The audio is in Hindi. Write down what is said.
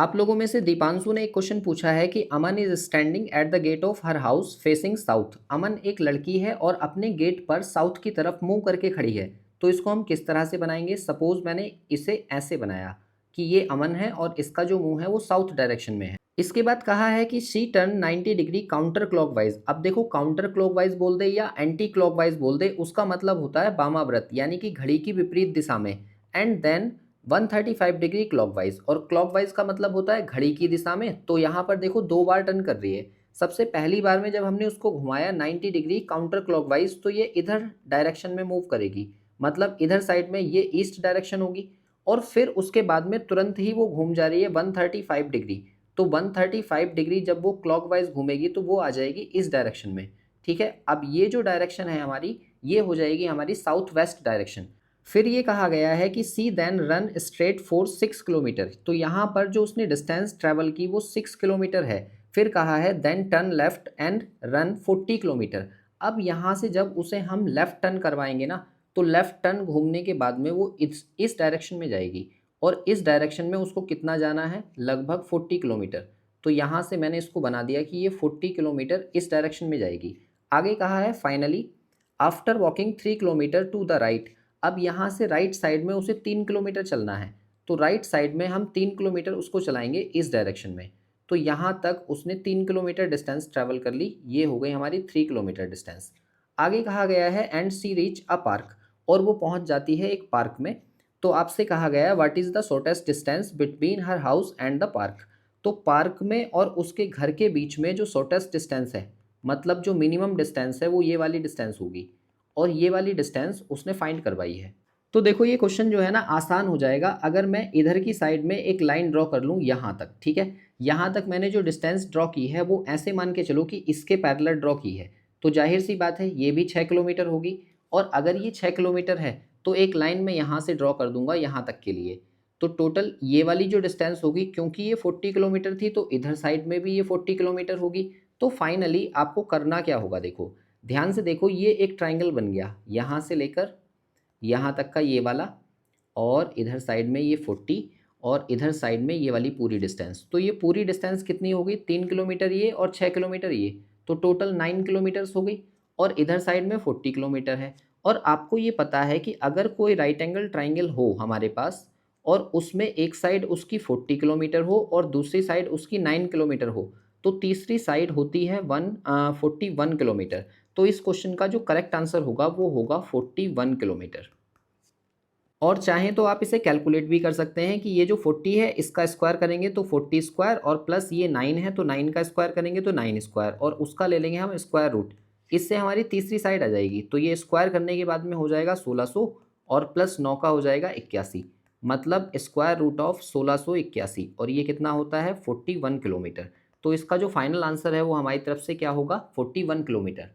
आप लोगों में से दीपांशु ने एक क्वेश्चन पूछा है कि Aman is standing at the gate of her house facing south. Aman एक लड़की है और अपने गेट पर साउथ की तरफ मुंह करके खड़ी है। तो इसको हम किस तरह से बनाएंगे? सपोज मैंने इसे ऐसे बनाया कि ये अमन है और इसका जो मुंह है वो साउथ डायरेक्शन में है। इसके बाद कहा है कि she turn 90 degree counter clockwise. अब देखो, काउंटर क्लॉकवाइज बोल दे या एंटी क्लॉकवाइज बोल दे, उसका मतलब होता है वामाव्रत, यानी कि घड़ी की विपरीत दिशा में। एंड देन 135 डिग्री क्लॉकवाइज, और क्लॉकवाइज का मतलब होता है घड़ी की दिशा में। तो यहाँ पर देखो 2 बार टर्न कर रही है। सबसे पहली बार में जब हमने उसको घुमाया 90 डिग्री काउंटर क्लॉकवाइज, तो ये इधर डायरेक्शन में मूव करेगी, मतलब इधर साइड में ये ईस्ट डायरेक्शन होगी। और फिर उसके बाद में तुरंत ही वो घूम जा रही है 135 डिग्री। तो 135 डिग्री जब वो क्लॉकवाइज घूमेगी तो वो आ जाएगी इस डायरेक्शन में। ठीक है, अब ये जो डायरेक्शन है हमारी, ये हो जाएगी हमारी साउथ वेस्ट डायरेक्शन। फिर ये कहा गया है कि see then run straight for 6 kilometre. तो यहाँ पर जो उसने डिस्टेंस ट्रेवल की वो 6 किलोमीटर है। फिर कहा है then turn left and run 40 kilometre. अब यहाँ से जब उसे हम लेफ्ट टर्न करवाएंगे ना, तो लेफ्ट टर्न घूमने के बाद में वो इस डायरेक्शन में जाएगी। और इस डायरेक्शन में उसको कितना जाना है? लगभग 40 किलोमीटर। तो यहाँ से मैंने इसको बना दिया कि ये 40 किलोमीटर इस डायरेक्शन में जाएगी। आगे कहा है finally after walking 3 kilometre to the right. अब यहाँ से राइट साइड में उसे 3 किलोमीटर चलना है। तो राइट साइड में हम 3 किलोमीटर उसको चलाएंगे इस डायरेक्शन में। तो यहाँ तक उसने 3 किलोमीटर डिस्टेंस ट्रैवल कर ली। ये हो गई हमारी 3 किलोमीटर डिस्टेंस। आगे कहा गया है and see reach a park, और वो पहुँच जाती है एक पार्क में। तो आपसे कहा गया है what is the shortest distance between her house and the park. तो पार्क में और उसके घर के बीच में जो शॉर्टेस्ट डिस्टेंस है, मतलब जो मिनिमम डिस्टेंस है, वो ये वाली डिस्टेंस होगी। और ये वाली डिस्टेंस उसने फाइंड करवाई है। तो देखो ये क्वेश्चन जो है ना आसान हो जाएगा अगर मैं इधर की साइड में एक लाइन ड्रॉ कर लूँ यहाँ तक। ठीक है, यहाँ तक मैंने जो डिस्टेंस ड्रॉ की है वो ऐसे मान के चलो कि इसके पैरेलल ड्रॉ की है। तो जाहिर सी बात है ये भी 6 किलोमीटर होगी। और अगर ये 6 किलोमीटर है तो एक लाइन में यहाँ से ड्रॉ कर दूंगा यहाँ तक के लिए। तो टोटल ये वाली जो डिस्टेंस होगी, क्योंकि ये 40 किलोमीटर थी, तो इधर साइड में भी ये 40 किलोमीटर होगी। तो फाइनली आपको करना क्या होगा? देखो ध्यान से देखो, ये एक ट्राइंगल बन गया यहाँ से लेकर यहाँ तक का ये वाला, और इधर साइड में ये 40, और इधर साइड में ये वाली पूरी डिस्टेंस। तो ये पूरी डिस्टेंस कितनी होगी? 3 किलोमीटर ये और 6 किलोमीटर ये, तो टोटल 9 किलोमीटर्स हो गई। और इधर साइड में 40 किलोमीटर है। और आपको ये पता है कि अगर कोई राइट एंगल ट्राइंगल हो हमारे पास, और उसमें एक साइड उसकी 40 किलोमीटर हो और दूसरी साइड उसकी 9 किलोमीटर हो, तो तीसरी साइड होती है 41 किलोमीटर। तो इस क्वेश्चन का जो करेक्ट आंसर होगा वो होगा 41 किलोमीटर। और चाहें तो आप इसे कैलकुलेट भी कर सकते हैं कि ये जो 40 है इसका स्क्वायर करेंगे तो 40 स्क्वायर, और प्लस ये 9 है तो 9 का स्क्वायर करेंगे तो 9 स्क्वायर, और उसका ले लेंगे हम स्क्वायर रूट। इससे हमारी तीसरी साइड आ जाएगी। तो ये स्क्वायर करने के बाद में हो जाएगा 1600, और प्लस 9 का हो जाएगा 81, मतलब स्क्वायर रूट ऑफ 1681। और ये कितना होता है? 41 किलोमीटर। तो इसका जो फाइनल आंसर है वो हमारी तरफ से क्या होगा? 41 किलोमीटर।